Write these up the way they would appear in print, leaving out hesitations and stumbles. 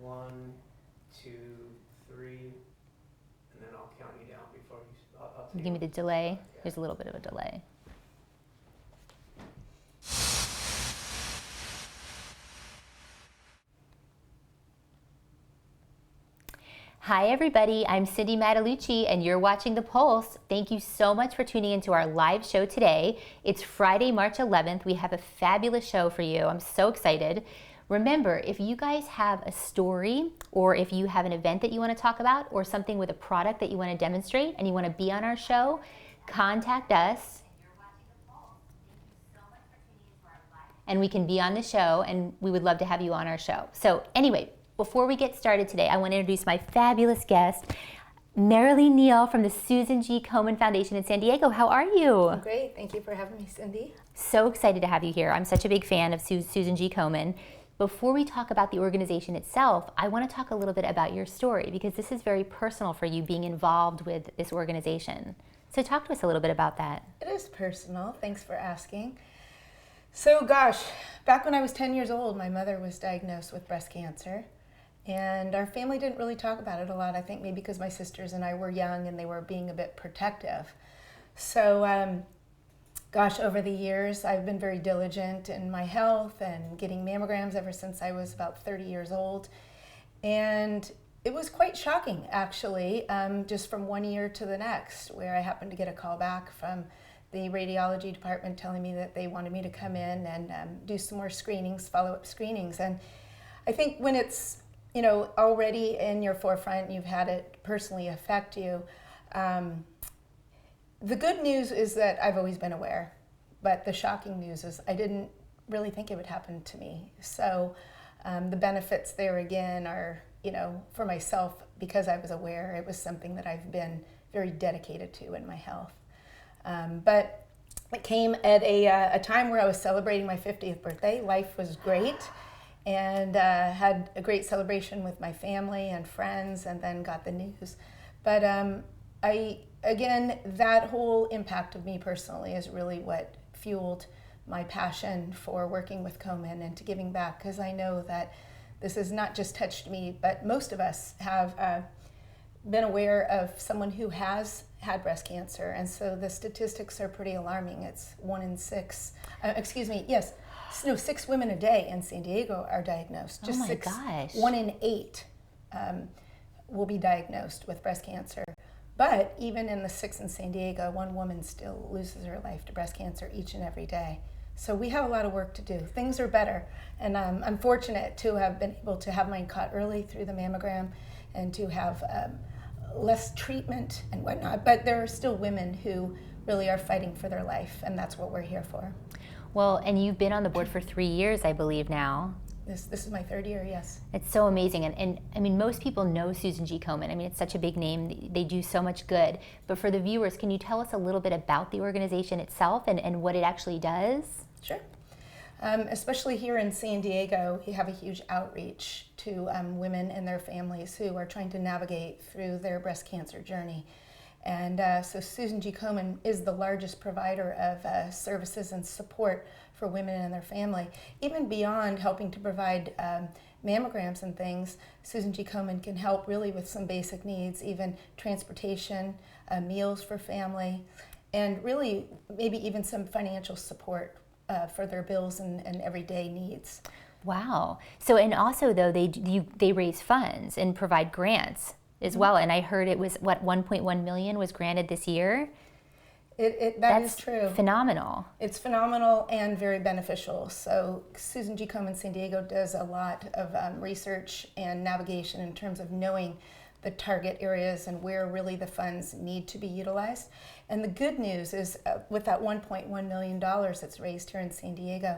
1, 2, 3, and then I'll count you down before I'll Give me the delay. There's a little bit of a delay. Hi everybody, I'm Cindy Mattalucci and you're watching The Pulse. Thank you so much for tuning into our live show today. It's Friday, March 11th. We have a fabulous show for you. I'm so excited. Remember, if you guys have a story or if you have an event that you want to talk about or something with a product that you want to demonstrate and you want to be on our show, contact us and we can be on the show and we would love to have you on our show. So anyway, before we get started today, I want to introduce my fabulous guest, Merrilee Neal from the Susan G. Komen Foundation in San Diego. How are you? I'm great. Thank you for having me, Cindy. So excited to have you here. I'm such a big fan of Susan G. Komen. Before we talk about the organization itself, I want to talk a little bit about your story because this is very personal for you being involved with this organization. So talk to us a little bit about that. It is personal. Thanks for asking. So gosh, back when I was 10 years old, my mother was diagnosed with breast cancer. And our family didn't really talk about it a lot, I think maybe because my sisters and I were young and they were being a bit protective. So, gosh, over the years, I've been very diligent in my health and getting mammograms ever since I was about 30 years old. And it was quite shocking, actually, just from one year to the next, where I happened to get a call back from the radiology department telling me that they wanted me to come in and do some more screenings, follow-up screenings. And I think when it's already in your forefront, you've had it personally affect you. The good news is that I've always been aware, but the shocking news is I didn't really think it would happen to me. So the benefits there again are, for myself, because I was aware, it was something that I've been very dedicated to in my health. But it came at a time where I was celebrating my 50th birthday. Life was great. And had a great celebration with my family and friends, and then got the news. But that whole impact of me personally is really what fueled my passion for working with Komen and to giving back, because I know that this has not just touched me, but most of us have been aware of someone who has had breast cancer, and so the statistics are pretty alarming. It's 1 in 6, 6 women a day in San Diego are diagnosed. Just 1 in 8 will be diagnosed with breast cancer. But even in the 6 in San Diego, 1 woman still loses her life to breast cancer each and every day. So we have a lot of work to do. Things are better, and I'm fortunate to have been able to have mine caught early through the mammogram and to have less treatment and whatnot. But there are still women who really are fighting for their life, and that's what we're here for. Well, and you've been on the board for 3 years, I believe now. This is my 3rd year, yes. It's so amazing. And I mean, most people know Susan G. Komen. I mean, it's such a big name. They do so much good. But for the viewers, can you tell us a little bit about the organization itself and what it actually does? Sure. Especially here in San Diego, we have a huge outreach to women and their families who are trying to navigate through their breast cancer journey. And so Susan G. Komen is the largest provider of services and support for women and their family. Even beyond helping to provide mammograms and things, Susan G. Komen can help really with some basic needs, even transportation, meals for family, and really maybe even some financial support for their bills and everyday needs. Wow. So, and also though, they raise funds and provide grants as well, and I heard it was 1.1 million was granted this year. That's true. Phenomenal. It's phenomenal and very beneficial. So Susan G. Komen San Diego does a lot of research and navigation in terms of knowing the target areas and where really the funds need to be utilized. And the good news is with that $1.1 million that's raised here in San Diego,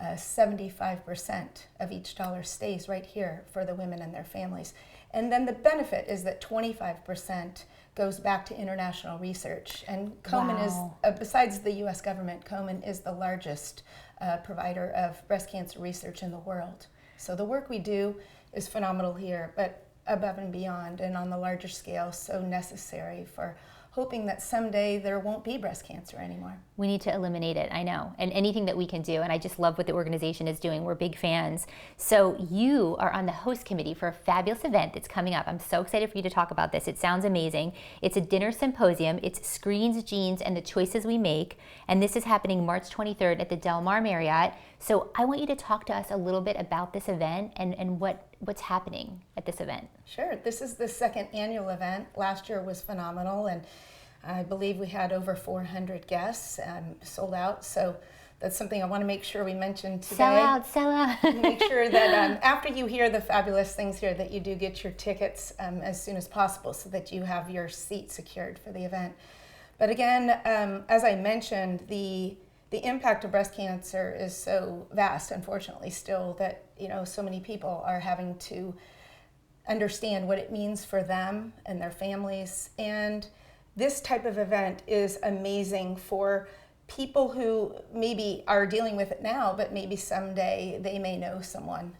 75% of each dollar stays right here for the women and their families. And then the benefit is that 25% goes back to international research. And Komen is, besides the U.S. government, Komen is the largest provider of breast cancer research in the world. So the work we do is phenomenal here, but above and beyond and on the larger scale, so necessary for hoping that someday there won't be breast cancer anymore. We need to eliminate it, I know, and anything that we can do. And I just love what the organization is doing. We're big fans. So you are on the host committee for a fabulous event that's coming up. I'm so excited for you to talk about this. It sounds amazing. It's a dinner symposium. It's Screens, Genes, and the Choices We Make. And this is happening March 23rd at the Del Mar Marriott. So I want you to talk to us a little bit about this event and what's happening at this event. Sure. This is the second annual event. Last year was phenomenal, and I believe we had over 400 guests, sold out. So that's something I want to make sure we mention today. Sell out. Make sure that after you hear the fabulous things here, that you do get your tickets as soon as possible so that you have your seat secured for the event. But again, as I mentioned, the impact of breast cancer is so vast, unfortunately, still, that so many people are having to understand what it means for them and their families. And this type of event is amazing for people who maybe are dealing with it now, but maybe someday they may know someone,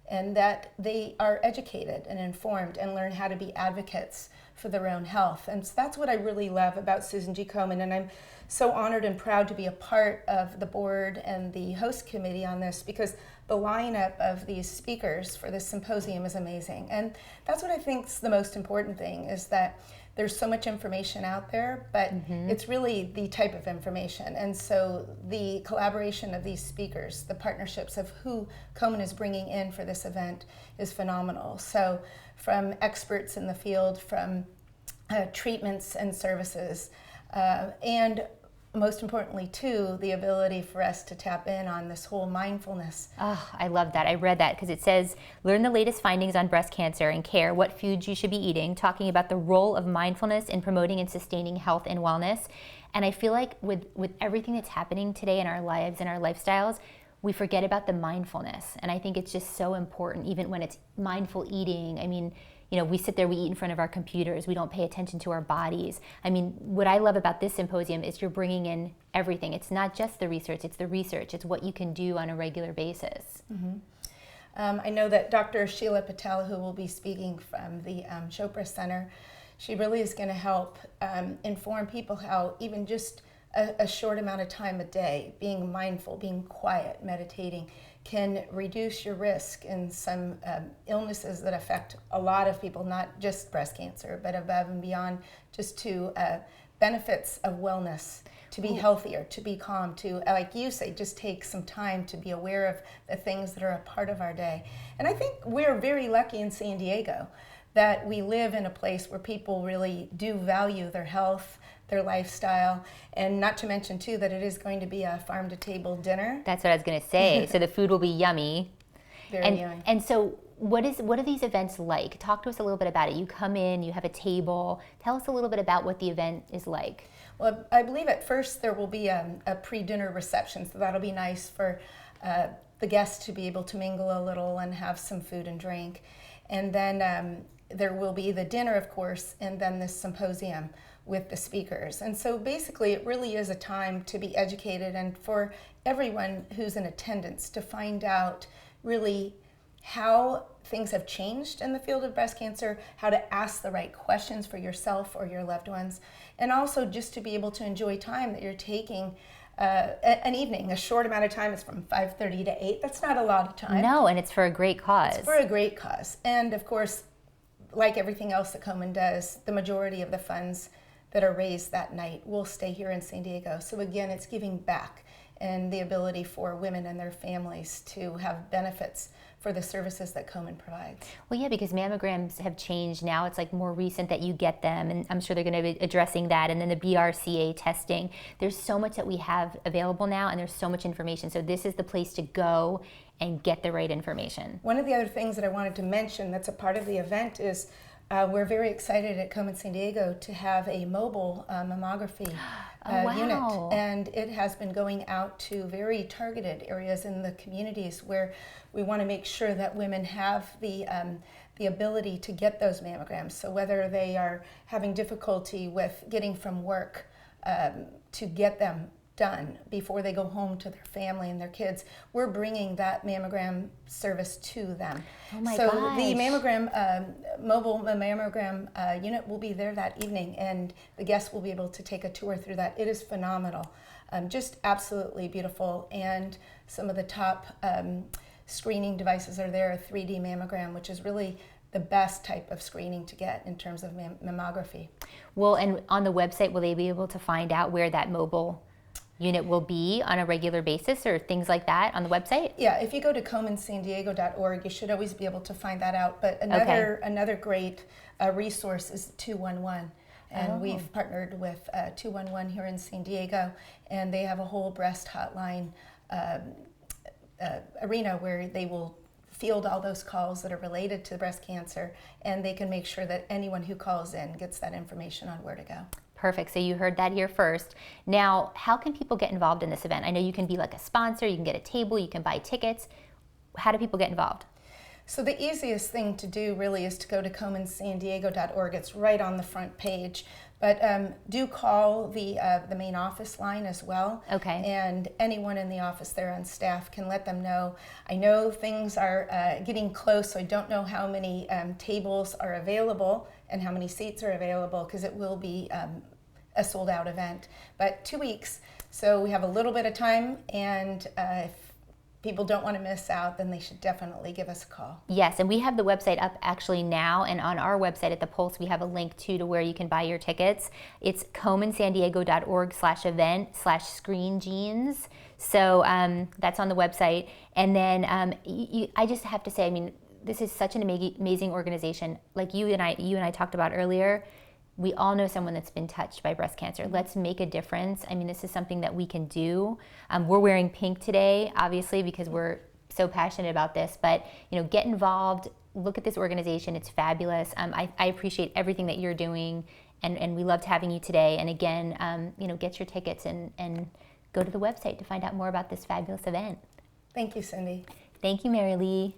and that they are educated and informed and learn how to be advocates for their own health. And so that's what I really love about Susan G. Komen, and I'm so honored and proud to be a part of the board and the host committee on this, because the lineup of these speakers for this symposium is amazing. And that's what I think is the most important thing, is that there's so much information out there, but it's really the type of information. And so the collaboration of these speakers, the partnerships of who Komen is bringing in for this event is phenomenal. So from experts in the field, from treatments and services, and most importantly, too, the ability for us to tap in on this whole mindfulness. Oh, I love that. I read that because it says, learn the latest findings on breast cancer and care, what foods you should be eating, talking about the role of mindfulness in promoting and sustaining health and wellness. And I feel like with everything that's happening today in our lives and our lifestyles, we forget about the mindfulness. And I think it's just so important, even when it's mindful eating. I mean, we sit there, we eat in front of our computers, we don't pay attention to our bodies. I mean, what I love about this symposium is you're bringing in everything. It's not just the research, it's what you can do on a regular basis. I know that Dr. Sheila Patel, who will be speaking from the Chopra Center, she really is going to help inform people how even just a short amount of time a day, being mindful, being quiet, meditating, can reduce your risk in some illnesses that affect a lot of people, not just breast cancer, but above and beyond, just to benefits of wellness, to be healthier, to be calm, to, like you say, just take some time to be aware of the things that are a part of our day. And I think we're very lucky in San Diego that we live in a place where people really do value their health, their lifestyle, and not to mention too that it is going to be a farm-to-table dinner. That's what I was going to say. So the food will be yummy. Very yummy. And so what are these events like? Talk to us a little bit about it. You come in, you have a table. Tell us a little bit about what the event is like. Well, I believe at first there will be a pre-dinner reception, so that'll be nice for the guests to be able to mingle a little and have some food and drink. And then there will be the dinner, of course, and then this symposium with the speakers. And so basically it really is a time to be educated and for everyone who's in attendance to find out really how things have changed in the field of breast cancer, how to ask the right questions for yourself or your loved ones, and also just to be able to enjoy time that you're taking an evening, a short amount of time. It's from 5:30 to 8. That's not a lot of time. No, and it's for a great cause. It's for a great cause. And of course, like everything else that Komen does, the majority of the funds that are raised that night will stay here in San Diego. So again, it's giving back and the ability for women and their families to have benefits for the services that Komen provides. Well, yeah, because mammograms have changed now. It's like more recent that you get them, and I'm sure they're going to be addressing that. And then the BRCA testing. There's so much that we have available now, and there's so much information. So this is the place to go and get the right information. One of the other things that I wanted to mention that's a part of the event is we're very excited at Komen San Diego to have a mobile mammography unit, and it has been going out to very targeted areas in the communities where we want to make sure that women have the ability to get those mammograms. So whether they are having difficulty with getting from work to get them done before they go home to their family and their kids. We're bringing that mammogram service to them. Oh my so gosh. the mobile mammogram unit will be there that evening, and the guests will be able to take a tour through that. It is phenomenal, just absolutely beautiful. And some of the top screening devices are there. A 3D mammogram, which is really the best type of screening to get in terms of mammography. Well, and on the website, will they be able to find out where that mobile unit will be on a regular basis or things like that on the website? Yeah, if you go to KomenSanDiego.org, you should always be able to find that out. But another great resource is 211. And we've partnered with 211 here in San Diego, and they have a whole breast hotline arena where they will field all those calls that are related to breast cancer, and they can make sure that anyone who calls in gets that information on where to go. Perfect. So you heard that here first. Now, how can people get involved in this event? I know you can be like a sponsor, you can get a table, you can buy tickets. How do people get involved? So the easiest thing to do really is to go to KomenSanDiego.org. It's right on the front page. But do call the main office line as well. Okay. And anyone in the office there on staff can let them know. I know things are getting close, so I don't know how many tables are available and how many seats are available, because it will be a sold out event. But 2 weeks, so we have a little bit of time, and if people don't want to miss out, then they should definitely give us a call. Yes, and we have the website up actually now, and on our website at the Pulse, we have a link to where you can buy your tickets. It's KomenSanDiego.org/event/screengenes. So that's on the website. And then I just have to say, I mean, this is such an amazing organization. Like you and I talked about earlier, we all know someone that's been touched by breast cancer. Let's make a difference. I mean, this is something that we can do. We're wearing pink today, obviously, because we're so passionate about this. But get involved. Look at this organization. It's fabulous. I appreciate everything that you're doing, and we loved having you today. And again, get your tickets and go to the website to find out more about this fabulous event. Thank you, Cindy. Thank you, Merrilee.